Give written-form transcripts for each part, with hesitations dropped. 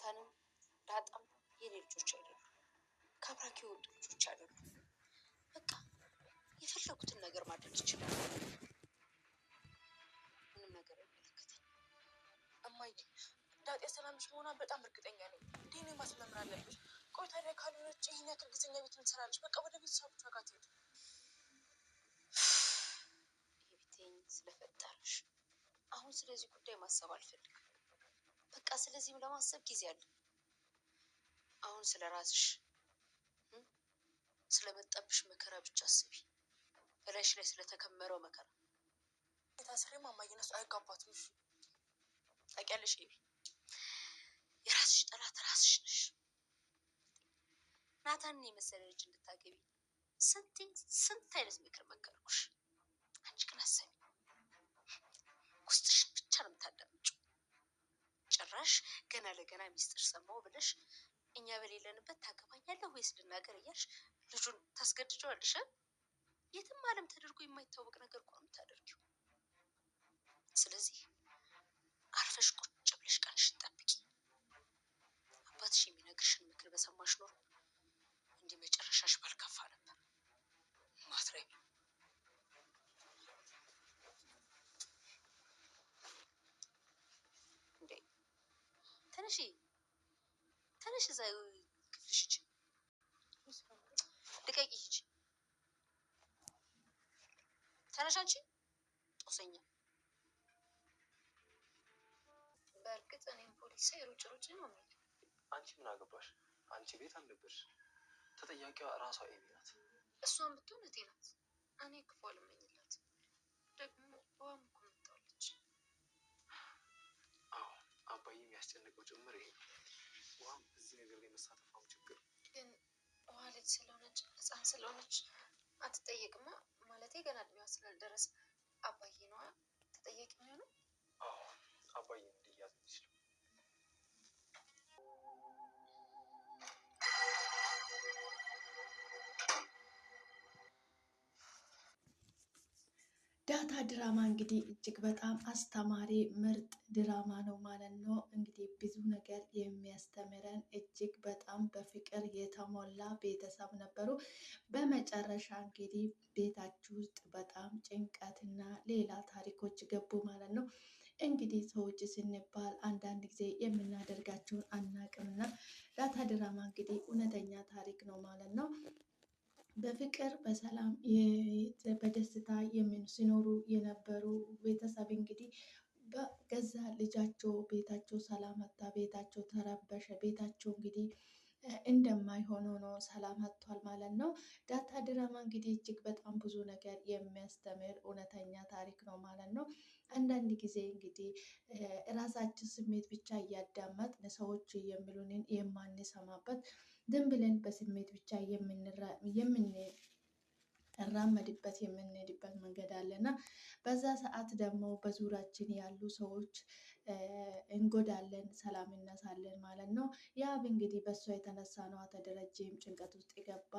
ናታንም ዳጣም የኔ ልጆች አይደሉም፣ ከአብራክ የወጡ ልጆች አይደሉም። በቃ የፈለጉትን ነገር ማድረግ ይችላሉ። ምንም ነገር አይመለከተኝ። እማዬ ዳጤ ሰላምሽ መሆኗን በጣም እርግጠኛ ነኝ። ዲኔ ማስመምር አለብሽ። ቆይ ታዲያ ካልሆነች ይህን ያክል ጊዜኛ ቤት ምትሰራለች? በቃ ወደ ቤተሰቦቿ ጋር ትሄድ። ይብቴኝ ስለፈጠረሽ አሁን ስለዚህ ጉዳይ ማሰብ አልፈልግም። በቃ ስለዚህም ለማሰብ ጊዜ አለ። አሁን ስለ ራስሽ ስለመጣብሽ መከራ ብቻ አስቢ። በላይሽ ላይ ስለተከመረው መከራ። የታሰረማ እማዬ እነሱ አይጋባትም። እሺ ታውቂያለሽ፣ የራስሽ ጠላት ራስሽ ነሽ። ናታንን የመሰለ ልጅ እንድታገቢ ስንት አይነት ምክር መከርኩሽ። አንቺ ግን አሰሚ፣ ውስጥሽን ብቻ ነው የምታዳምጪው። ጭራሽ ገና ለገና ሚስጥር ሰማው ብለሽ እኛ በሌለንበት ታገባኛለህ ወይስ ልናገር እያልሽ ልጁን ታስገድጀዋለሽ። የትም ዓለም ተደርጎ የማይታወቅ ነገር እኮ ነው የምታደርጊው። ስለዚህ አርፈሽ ቁጭ ብለሽ ቀንሽን ጠብቂ። አባትሽ የሚነግርሽን ምክር በሰማሽ ኖሮ እንዲህ መጨረሻሽ ባልከፋ ነበር። ማትረቢ እንዴ! ተነሽ፣ እዛ ክፍልሽ ሂጂ። ልቀቂ፣ ሂጂ። ተነሽ አንቺ ጦሰኛ። በእርግጥ እኔም ፖሊስ ሳይ ሩጭ ነው የሚል። አንቺ ምን አገባሽ? አንቺ ቤት አልነበርሽ። ተጠያቂዋ ራሷ ኤቢ ናት። እሷን ብትሆን እቴ ናት። እኔ ክፉ አልመኝላት። ደግሞ ውሃም እኮ መጣለች። አዎ አባዬ የሚያስጨንቀው ጭምር ይሄ ነው። ውሃም እዚህ ነገር ላይ መሳተፋው ችግር ግን ውሃ ልጅ ስለሆነች ህፃን ስለሆነች አትጠየቅማ። ማለቴ ገና እድሜዋ ስላልደረሰ አባዬ ነዋ ተጠያቂ የሚሆነው። አዎ አባዬ እንዲያዝ ይችላል። ዳታ ድራማ እንግዲህ እጅግ በጣም አስተማሪ ምርጥ ድራማ ነው ማለት ነው። እንግዲህ ብዙ ነገር የሚያስተምረን እጅግ በጣም በፍቅር የተሞላ ቤተሰብ ነበሩ። በመጨረሻ እንግዲህ ቤታችሁ ውስጥ በጣም ጭንቀትና ሌላ ታሪኮች ገቡ ማለት ነው። እንግዲህ ሰዎች ስንባል አንዳንድ ጊዜ የምናደርጋቸውን አናቅምና ዳታ ድራማ እንግዲህ እውነተኛ ታሪክ ነው ማለት ነው። በፍቅር በሰላም በደስታ ሲኖሩ የነበሩ ቤተሰብ እንግዲህ በገዛ ልጃቸው ቤታቸው ሰላም አጣ፣ ቤታቸው ተረበሸ፣ ቤታቸው እንግዲህ እንደማይሆኑ ነው ሰላም አጥቷል ማለት ነው። ዳታ ድራማ እንግዲህ እጅግ በጣም ብዙ ነገር የሚያስተምር እውነተኛ ታሪክ ነው ማለት ነው። አንዳንድ ጊዜ እንግዲህ ራሳችን ስሜት ብቻ እያዳመጥን ሰዎች የሚሉንን የማንሰማበት ዝም ብለን በስሜት ብቻ የምንራመድበት የምንሄድበት መንገድ አለና በዛ ሰዓት ደግሞ በዙሪያችን ያሉ ሰዎች እንጎዳለን፣ ሰላም እነሳለን ማለት ነው። ያብ እንግዲህ በእሷ የተነሳ ነው ተደረጀም ጭንቀት ውስጥ የገባ።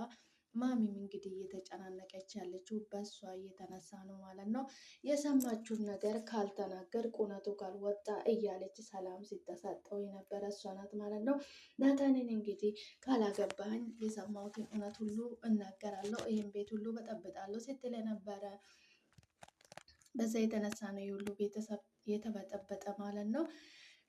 ማሚም እንግዲህ እየተጨናነቀች ያለችው በእሷ እየተነሳ ነው ማለት ነው። የሰማችውን ነገር ካልተናገር ቁነቱ ካልወጣ እያለች ሰላም ስትሰጠው የነበረ እሷ ናት ማለት ነው። ናታንን እንግዲህ ካላገባኝ የሰማሁትን እውነት ሁሉ እናገራለሁ፣ ይህን ቤት ሁሉ በጠብጣለሁ ስትል ነበረ። በዛ የተነሳ ነው የሁሉ ቤተሰብ የተበጠበጠ ማለት ነው።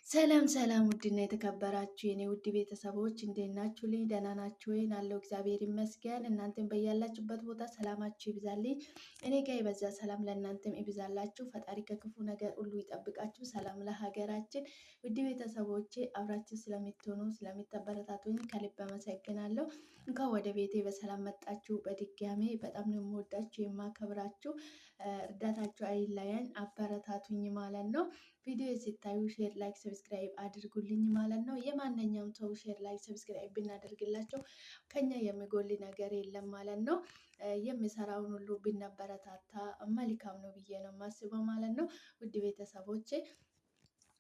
ሰላም ሰላም፣ ውድና የተከበራችሁ የኔ ውድ ቤተሰቦች እንዴት ናችሁ? ልኝ ደህና ናችሁ ወይ? አለው እግዚአብሔር ይመስገን። እናንተም በያላችሁበት ቦታ ሰላማችሁ ይብዛልኝ። እኔ ጋር የበዛ ሰላም ለእናንተም ይብዛላችሁ። ፈጣሪ ከክፉ ነገር ሁሉ ይጠብቃችሁ። ሰላም ለሀገራችን። ውድ ቤተሰቦቼ አብራችሁ ስለምትሆኑ ስለምታበረታቱኝ ከልብ አመሰግናለሁ። እንኳን ወደ ቤቴ በሰላም መጣችሁ። በድጋሜ በጣም ነው የምወዳችሁ የማከብራችሁ። እርዳታችሁ አይለየን፣ አበረታቱኝ ማለት ነው። ቪዲዮ ሲታዩ ሼር፣ ላይክ፣ ሰብስክራይብ አድርጉልኝ ማለት ነው። የማንኛውም ሰው ሼር፣ ላይክ፣ ሰብስክራይብ ብናደርግላቸው ከኛ የሚጎል ነገር የለም ማለት ነው። የሚሰራውን ሁሉ ብናበረታታ መልካም ነው ብዬ ነው የማስበው ማለት ነው። ውድ ቤተሰቦቼ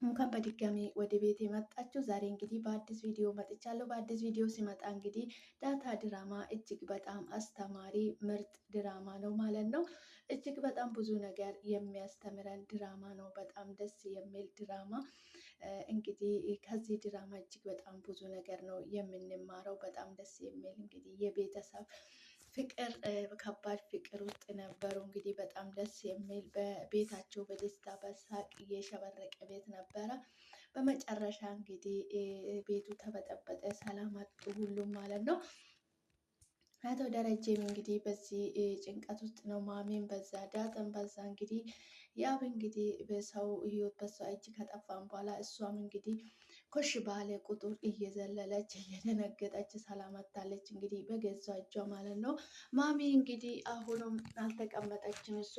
እንኳን በድጋሚ ወደ ቤት የመጣችሁ። ዛሬ እንግዲህ በአዲስ ቪዲዮ መጥቻለሁ። በአዲስ ቪዲዮ ሲመጣ እንግዲህ ዳታ ድራማ እጅግ በጣም አስተማሪ ምርጥ ድራማ ነው ማለት ነው። እጅግ በጣም ብዙ ነገር የሚያስተምረን ድራማ ነው። በጣም ደስ የሚል ድራማ እንግዲህ ከዚህ ድራማ እጅግ በጣም ብዙ ነገር ነው የምንማረው። በጣም ደስ የሚል እንግዲህ የቤተሰብ ፍቅር ከባድ ፍቅር ውስጥ ነበሩ። እንግዲህ በጣም ደስ የሚል በቤታቸው በደስታ በሳቅ የሸበረቀ ቤት ነበረ። በመጨረሻ እንግዲህ ቤቱ ተበጠበጠ፣ ሰላም አጡ ሁሉም ማለት ነው። አቶ ደረጀም እንግዲህ በዚህ ጭንቀት ውስጥ ነው። ማሜን በዛ ዳጠን በዛ እንግዲህ ያብ እንግዲህ በሰው ህይወት በሰው እጅ ከጠፋም በኋላ እሷም እንግዲህ ኮሽ ባለ ቁጥር እየዘለለች እየደነገጠች ሰላም አጣለች እንግዲህ በገዛ እጇ ማለት ነው። ማሚ እንግዲህ አሁንም አልተቀመጠችም። እሷ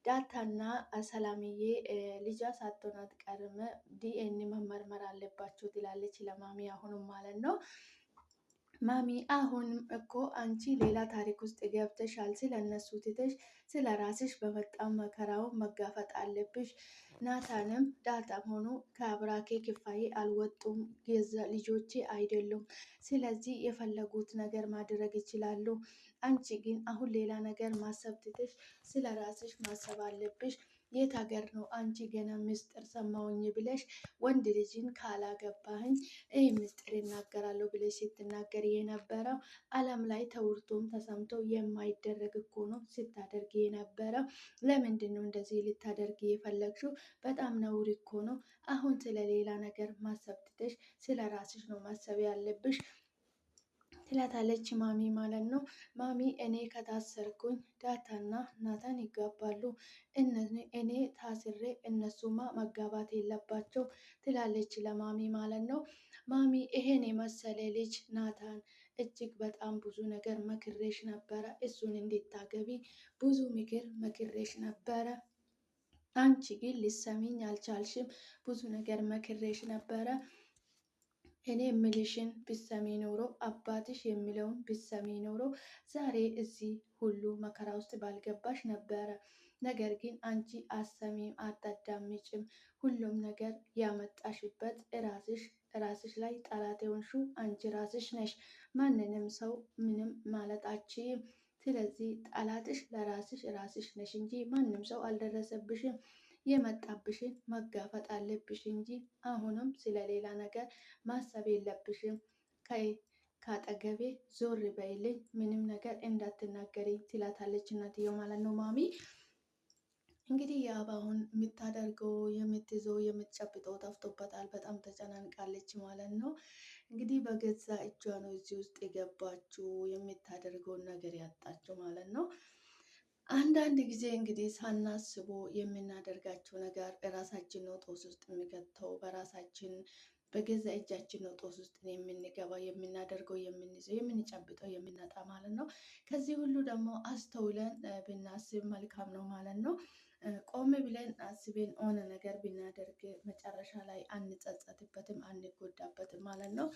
ዳታና ሰላምዬ ልጇ ሳትሆን አትቀርም፣ ዲኤን መመርመር አለባቸው ትላለች ለማሚ አሁንም ማለት ነው። ማሚ አሁንም እኮ አንቺ ሌላ ታሪክ ውስጥ ገብተሻል። ስለ እነሱ ትተሽ ስለ ራስሽ በመጣም መከራው መጋፈጥ አለብሽ። ናታንም ዳጣም ሆኖ ከአብራኬ ክፋዬ አልወጡም፣ ልጆቼ አይደሉም። ስለዚህ የፈለጉት ነገር ማድረግ ይችላሉ። አንቺ ግን አሁን ሌላ ነገር ማሰብ ትተሽ ስለ ራስሽ ማሰብ አለብሽ። የት ሀገር ነው አንቺ ገና ምስጢር ሰማውኝ ብለሽ ወንድ ልጅን ካላገባህኝ ይህ ምስጢር ይናገራለሁ ብለሽ ስትናገር የነበረው ዓለም ላይ ተውርቶም ተሰምቶ የማይደረግ እኮ ነው ስታደርግ የነበረው። ለምንድን ነው እንደዚህ ልታደርግ የፈለግሽው? በጣም ነውር እኮ ነው። አሁን ስለ ሌላ ነገር ማሰብ ትተሽ ስለ ራስሽ ነው ማሰብ ያለብሽ ትላታለች ማሚ ማለት ነው። ማሚ እኔ ከታሰርኩኝ ዳታና ናታን ይጋባሉ። እኔ ታስሬ እነሱማ መጋባት የለባቸው ትላለች ለማሚ ማለት ነው። ማሚ ይሄን የመሰለ ልጅ ናታን እጅግ በጣም ብዙ ነገር መክሬሽ ነበረ። እሱን እንድታገቢ ብዙ ምክር መክሬሽ ነበረ። አንቺ ግን ልሰሚኝ አልቻልሽም። ብዙ ነገር መክሬሽ ነበረ። እኔ የምልሽን ብሰሚ ኖሮ አባትሽ የሚለውን ብሰሚ ኖሮ ዛሬ እዚህ ሁሉ መከራ ውስጥ ባልገባሽ ነበረ። ነገር ግን አንቺ አሰሚም አታዳምጭም። ሁሉም ነገር ያመጣሽበት ራስሽ ላይ ጠላት የሆንሽው አንቺ ራስሽ ነሽ። ማንንም ሰው ምንም ማለት አትችይም። ስለዚህ ጠላትሽ ራስሽ ነሽ እንጂ ማንም ሰው አልደረሰብሽም። የመጣብሽን መጋፈጥ አለብሽ እንጂ አሁንም ስለሌላ ነገር ማሰብ የለብሽም። ከአጠገቤ ዞር በይልኝ፣ ምንም ነገር እንዳትናገሪ ትላታለች እናትየው ማለት ነው ማሚ። እንግዲህ ያብ አሁን የምታደርገው የምትይዘው የምትጨብጠው ጠፍቶበታል። በጣም ተጨናንቃለች ማለት ነው። እንግዲህ በገዛ እጇ ነው እዚህ ውስጥ የገባችው የምታደርገውን ነገር ያጣችው ማለት ነው። አንዳንድ ጊዜ እንግዲህ ሳናስቦ የምናደርጋቸው ነገር ራሳችን ነው ጦስ ውስጥ የሚከተው። በራሳችን በገዛ እጃችን ነው ጦስ ውስጥ የምንገባው፣ የምናደርገው፣ የምንይዘው፣ የምንጨብጠው፣ የምናጣ ማለት ነው። ከዚህ ሁሉ ደግሞ አስተውለን ብናስብ መልካም ነው ማለት ነው። ቆም ብለን አስቤን ሆነ ነገር ብናደርግ መጨረሻ ላይ አንጸጸትበትም፣ አንጎዳበትም ማለት ነው።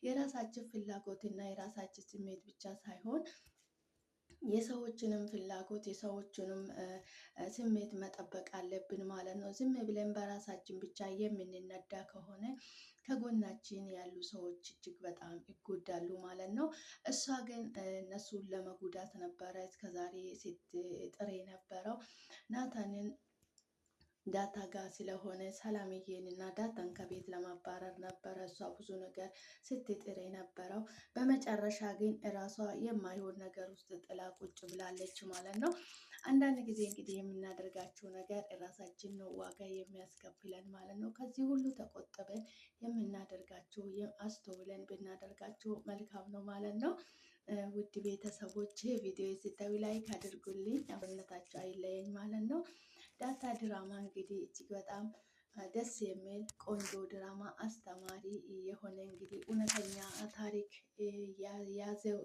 የራሳችን ፍላጎትና የራሳችን ስሜት ብቻ ሳይሆን የሰዎችንም ፍላጎት የሰዎችንም ስሜት መጠበቅ አለብን ማለት ነው። ዝም ብለን በራሳችን ብቻ የምንነዳ ከሆነ ከጎናችን ያሉ ሰዎች እጅግ በጣም ይጎዳሉ ማለት ነው። እሷ ግን እነሱን ለመጉዳት ነበረ እስከዛሬ ስትጥር የነበረው። ናታንን ዳታ ጋር ስለሆነ ሰላምዬን እና ዳታን ከቤት ለማባረር ነበረ እሷ ብዙ ነገር ስትጥር የነበረው። በመጨረሻ ግን እራሷ የማይሆን ነገር ውስጥ ጥላ ቁጭ ብላለች ማለት ነው። አንዳንድ ጊዜ እንግዲህ የምናደርጋቸው ነገር ራሳችን ነው ዋጋ የሚያስከፍለን ማለት ነው። ከዚህ ሁሉ ተቆጥበን የምናደርጋቸው አስተውለን ብናደርጋቸው መልካም ነው ማለት ነው። ውድ ቤተሰቦች ቪዲዮ ስታዩ ላይክ አድርጉልኝ፣ አብነታቸው አይለየኝ ማለት ነው። ዳታ ድራማ እንግዲህ እጅግ በጣም ደስ የሚል ቆንጆ ድራማ አስተማሪ የሆነ እንግዲህ እውነተኛ ታሪክ የያዘው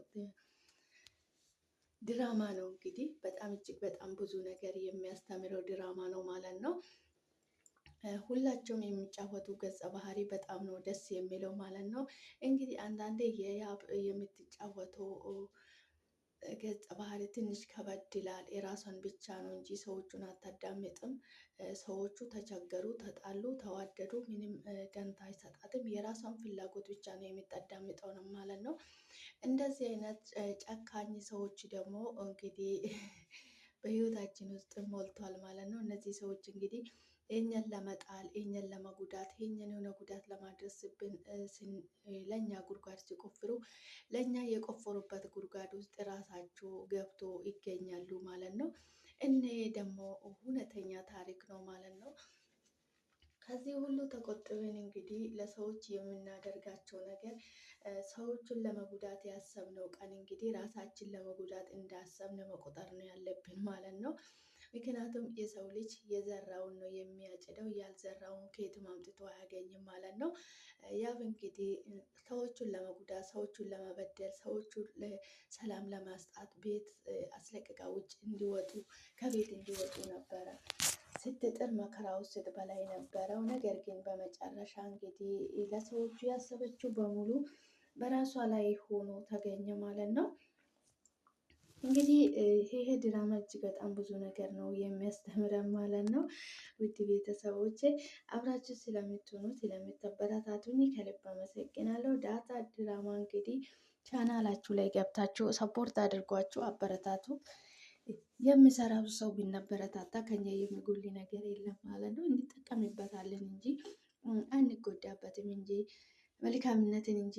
ድራማ ነው። እንግዲህ በጣም እጅግ በጣም ብዙ ነገር የሚያስተምረው ድራማ ነው ማለት ነው። ሁላቸውም የሚጫወቱ ገጸ ባህሪ በጣም ነው ደስ የሚለው ማለት ነው። እንግዲህ አንዳንዴ የያብ የምትጫወተው ገጸ ባህሪ ትንሽ ከበድ ይላል። የራሷን ብቻ ነው እንጂ ሰዎቹን አታዳምጥም። ሰዎቹ ተቸገሩ፣ ተጣሉ፣ ተዋደዱ ምንም ደንታ አይሰጣትም። የራሷን ፍላጎት ብቻ ነው የምታዳምጠው ነው ማለት ነው። እንደዚህ አይነት ጨካኝ ሰዎች ደግሞ እንግዲህ በህይወታችን ውስጥ ሞልቷል ማለት ነው። እነዚህ ሰዎች እንግዲህ እኛን ለመጣል እኛን ለመጉዳት የኛን የሆነ ጉዳት ለማድረስብን ለእኛ ጉድጓድ ሲቆፍሩ ለእኛ የቆፈሩበት ጉድጓድ ውስጥ ራሳቸው ገብቶ ይገኛሉ ማለት ነው። እኔ ደግሞ እውነተኛ ታሪክ ነው ማለት ነው። ከዚህ ሁሉ ተቆጥበን እንግዲህ ለሰዎች የምናደርጋቸው ነገር ሰዎችን ለመጉዳት ያሰብነው ቀን እንግዲህ ራሳችን ለመጉዳት እንዳሰብን መቆጠር ነው ያለብን ማለት ነው። ምክንያቱም የሰው ልጅ የዘራውን ነው የሚያጭደው፣ ያልዘራውን ከየትም አምጥቶ አያገኝም ማለት ነው። ያው እንግዲህ ሰዎቹን ለመጉዳት፣ ሰዎቹን ለመበደል፣ ሰዎቹን ሰላም ለማስጣት ቤት አስለቅቃ ውጭ እንዲወጡ ከቤት እንዲወጡ ነበረ ስትጥር መከራ ውስጥ ስትበላ የነበረው። ነገር ግን በመጨረሻ እንግዲህ ለሰዎቹ ያሰበችው በሙሉ በራሷ ላይ ሆኖ ተገኘ ማለት ነው። እንግዲህ ይሄ ድራማ እጅግ በጣም ብዙ ነገር ነው የሚያስተምረን ማለት ነው። ውድ ቤተሰቦቼ አብራችሁ ስለምትሆኑ ስለምትበረታቱኝ ከልብ አመሰግናለሁ። ዳጣ ድራማ እንግዲህ ቻናላችሁ ላይ ገብታችሁ ሰፖርት አድርጓችሁ አበረታቱ። የሚሰራው ሰው ቢነበረታታ ከኛ የሚጎል ነገር የለም ማለት ነው። እንጠቀምበታለን እንጂ አንጎዳበትም እንጂ መልካምነትን እንጂ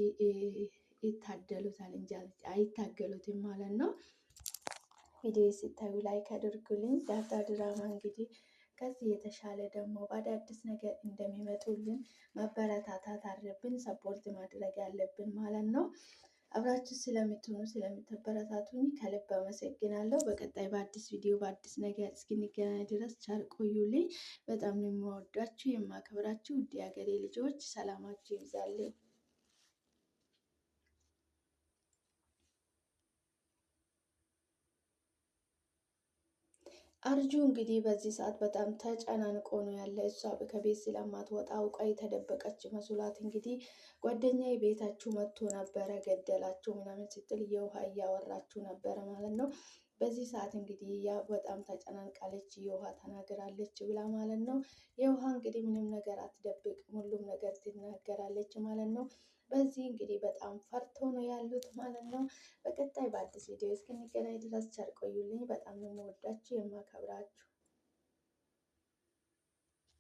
ይታደሉታል እንጂ አይታገሉትም ማለት ነው። ቪዲዮ ሲታዩ ላይክ አድርጉልኝ። ዳጣ ድራማ እንግዲህ ከዚህ የተሻለ ደግሞ በአዳዲስ ነገር እንደሚመጡልን ማበረታታት አለብን፣ ሰፖርት ማድረግ ያለብን ማለት ነው። አብራችሁ ስለምትሆኑ ስለምትበረታቱኝ ከልብ አመሰግናለሁ። በቀጣይ በአዲስ ቪዲዮ በአዲስ ነገር እስክንገናኝ ድረስ ቻል ቆዩልኝ። በጣም ነው የምወዳችሁ የማከብራችሁ ውድ ሀገሬ ልጆች፣ ሰላማችሁ ይብዛልኝ። አርጁ እንግዲህ በዚህ ሰዓት በጣም ተጨናንቆ ነው ያለ። እሷ ከቤት ስለማትወጣ አውቃ የተደበቀች መስሏት እንግዲህ ጓደኛዬ ቤታችሁ መጥቶ ነበረ ገደላችሁ ምናምን ስትል የውሃ እያወራችሁ ነበረ ማለት ነው። በዚህ ሰዓት እንግዲህ ያ በጣም ተጨናንቃለች፣ የውሃ ተናግራለች ብላ ማለት ነው። የውሃ እንግዲህ ምንም ነገር አትደብቅም፣ ሁሉም ነገር ትናገራለች ማለት ነው። በዚህ እንግዲህ በጣም ፈርቶ ነው ያሉት ማለት ነው። በቀጣይ በአዲስ ቪዲዮ እስክንገናኝ ድረስ ቸር ቆዩልኝ። በጣም ነው የምወዳችሁ የማከብራችሁ።